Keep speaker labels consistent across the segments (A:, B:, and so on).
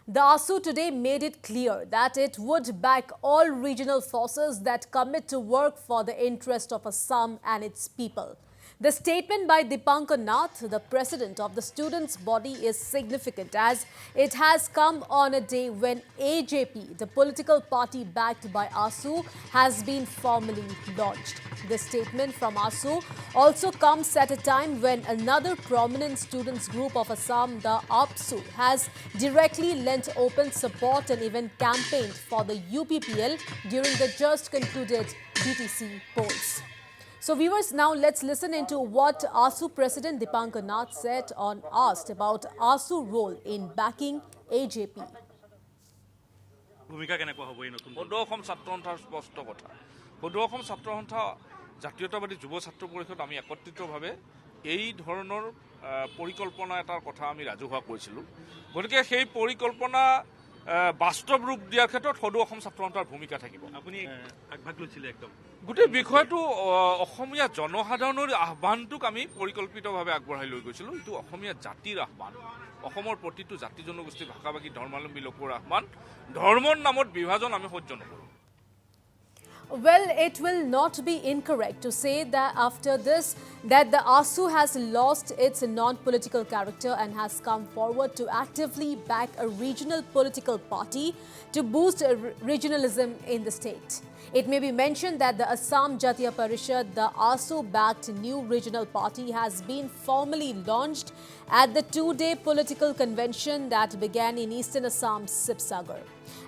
A: The ASU today made it clear that it would back all regional forces that commit to work for the interest of Assam and its people. The statement by Dipankar Nath, the president of the students' body, is significant as it has come on a day when AJP, the political party backed by ASU, has been formally launched. The statement from ASU also comes at a time when another prominent students group of Assam, the APSU, has directly lent open support and even campaigned for the UPPL during the just concluded BTC polls. So viewers, now let's listen into what ASU President Dipankar Nath said on asked about ASU role in backing AJP.
B: ভূমিকা কেনেকুৱা হ'ব এই নতুন
C: সদৌ অসম ছাত্ৰ সন্থাৰ স্পষ্ট কথা সদৌ অসম ছাত্ৰ সন্থা জাতীয়তাবাদী যুৱ ছাত্ৰ পৰিষদ আমি একত্ৰিতভাৱে এই ধৰণৰ পৰিকল্পনা এটাৰ কথা আমি ৰাজহুৱা কৈছিলোঁ গতিকে সেই পৰিকল্পনা বাস্তৱ ৰূপ দিয়াৰ ক্ষেত্ৰত সদৌ অসম ছাত্ৰ সন্থাৰ ভূমিকা থাকিব
B: আপুনি আগভাগ লৈছিলে একদম
C: গোটেই বিষয়টো অসমীয়া জনসাধাৰণৰ আহ্বানটোক আমি পৰিকল্পিতভাৱে আগবঢ়াই লৈ গৈছিলোঁ এইটো অসমীয়া জাতিৰ আহ্বান অসমৰ প্ৰতিটো জাতি জনগোষ্ঠী ভাষাভাষী ধৰ্মাৱলম্বী লোকৰ আহ্বান ধৰ্মৰ নামত বিভাজন আমি সহ্য নকৰোঁ
A: Well, it will not be incorrect to say that after this, that the ASU has lost its non-political character and has come forward to actively back a regional political party to boost regionalism in the state. It may be mentioned that the Assam Jatiya Parishad, the ASU-backed new regional party, has been formally launched at the two-day political convention that began in eastern Assam's Sibsagar.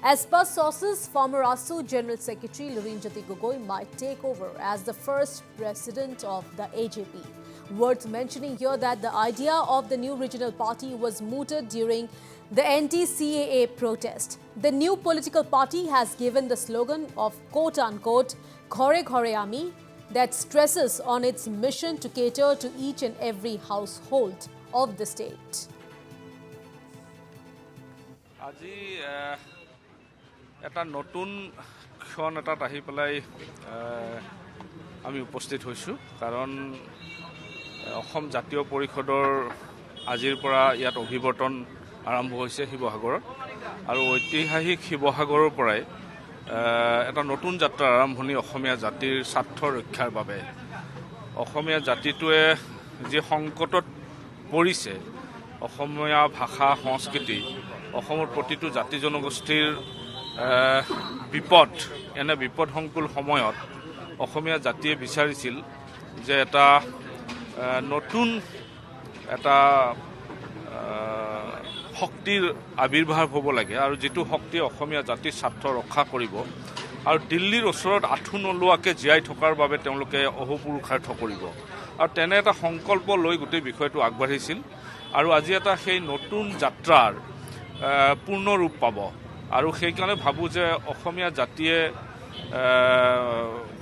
A: As per sources, former ASU General Secretary Lurinjyoti Gogoi might take over as the first president of the AJP. Worth mentioning here that the idea of the new regional party was mooted during the anti-CAA protest. The new political party has given the slogan of quote-unquote Ghore Ghore Ami that stresses on its mission to cater to each and every household of the state.
C: আজি এটা নতুন ক্ষণ এটাত আহি পেলাই আমি উপস্থিত হৈছোঁ কাৰণ অসম জাতীয় পৰিষদৰ আজিৰ পৰা ইয়াত অভিৱৰ্তন আৰম্ভ হৈছে শিৱসাগৰত আৰু ঐতিহাসিক শিৱসাগৰৰ পৰাই এটা নতুন যাত্ৰাৰ আৰম্ভণি অসমীয়া জাতিৰ স্বাৰ্থ ৰক্ষাৰ বাবে অসমীয়া জাতিটোৱে যি সংকটত পৰিছে অসমীয়া ভাষা সংস্কৃতি অসমৰ প্ৰতিটো জাতি জনগোষ্ঠীৰ বিপদ এনে বিপদসংকুল সময়ত অসমীয়া জাতিয়ে বিচাৰিছিল যে এটা নতুন এটা শক্তিৰ আবিৰ্ভাৱ হ'ব লাগে আৰু যিটো শক্তি অসমীয়া জাতিৰ স্বাৰ্থ ৰক্ষা কৰিব আৰু দিল্লীৰ ওচৰত আঁঠু নলোৱাকৈ জীয়াই থকাৰ বাবে তেওঁলোকে অহোপুৰুষাৰ্থ কৰিব আৰু তেনে এটা সংকল্প লৈ গোটেই বিষয়টো আগবাঢ়িছিল আৰু আজি এটা সেই নতুন যাত্ৰাৰ পূৰ্ণ ৰূপ পাব আৰু সেইকাৰণে ভাবোঁ যে অসমীয়া জাতিয়ে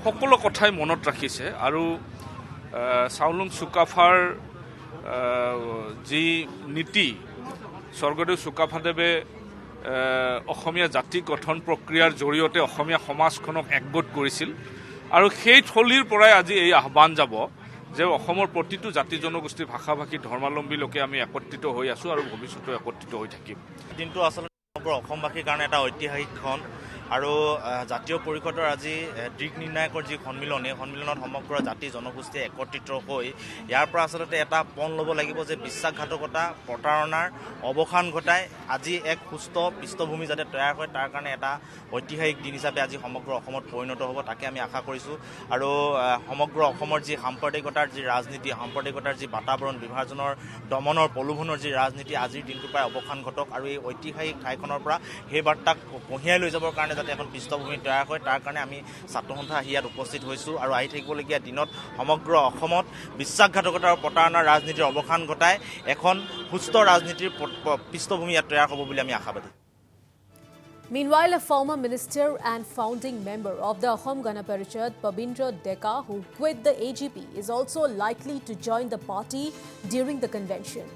C: সকলো কথাই মনত ৰাখিছে আৰু চাউলুং চুকাফাৰ যি নীতি স্বৰ্গদেউ চুকাফাদেৱে অসমীয়া জাতি গঠন প্ৰক্ৰিয়াৰ জৰিয়তে অসমীয়া সমাজখনক একগোট কৰিছিল আৰু সেই থলীৰ পৰাই আজি এই আহ্বান যাব যে অসমৰ প্ৰতিটো জাতি জনগোষ্ঠী ভাষাভাষী ধৰ্মাৱলম্বী লোকে আমি একত্ৰিত হৈ আছোঁ আৰু ভৱিষ্যতে একত্ৰিত হৈ থাকিম
B: দিনটো আচলতে অসমবাসীৰ কাৰণে এটা ঐতিহাসিক ক্ষণ আৰু জাতীয় পৰিষদৰ আজি দিক নিৰ্ণায়কৰ যি সন্মিলন এই সন্মিলনত সমগ্ৰ জাতি জনগোষ্ঠীয়ে একত্ৰিত হৈ ইয়াৰ পৰা আচলতে এটা পণ ল'ব লাগিব যে বিশ্বাসঘাতকতা প্ৰতাৰণাৰ অৱসান ঘটাই আজি এক সুস্থ পৃষ্ঠভূমি যাতে তৈয়াৰ হয় তাৰ কাৰণে এটা ঐতিহাসিক দিন হিচাপে আজি সমগ্ৰ অসমত পৰিণত হ'ব তাকে আমি আশা কৰিছোঁ আৰু সমগ্ৰ অসমৰ যি সাম্প্ৰদায়িকতাৰ যি ৰাজনীতি সাম্প্ৰদায়িকতাৰ যি বাতাবৰণ বিভাজনৰ দমনৰ প্ৰলোভনৰ যি ৰাজনীতি আজিৰ দিনটোৰ পৰাই অৱসান ঘটক আৰু এই ঐতিহাসিক ঠাইখনৰ পৰা সেই বাৰ্তাক কঢ়িয়াই লৈ যাবৰ কাৰণে যাতে এখন পৃষ্ঠভূমি তৈয়াৰ হয় তাৰ কাৰণে আমি ছাত্ৰ সন্থা আহি ইয়াত উপস্থিত হৈছোঁ আৰু আহি থাকিবলগীয়া দিনত সমগ্ৰ অসমত বিশ্বাসঘাতকতা আৰু প্ৰতাৰণাৰ ৰাজনীতিৰ অৱসান ঘটাই এখন সুস্থ ৰাজনীতিৰ পৃষ্ঠভূমি ইয়াত তৈয়াৰ হ'ব বুলি আমি আশাবাদী
A: Meanwhile, a former minister and founding member of the Assam Gana Parishad, Pabindra Deka, who quit the AGP, is also likely to join the party during the convention.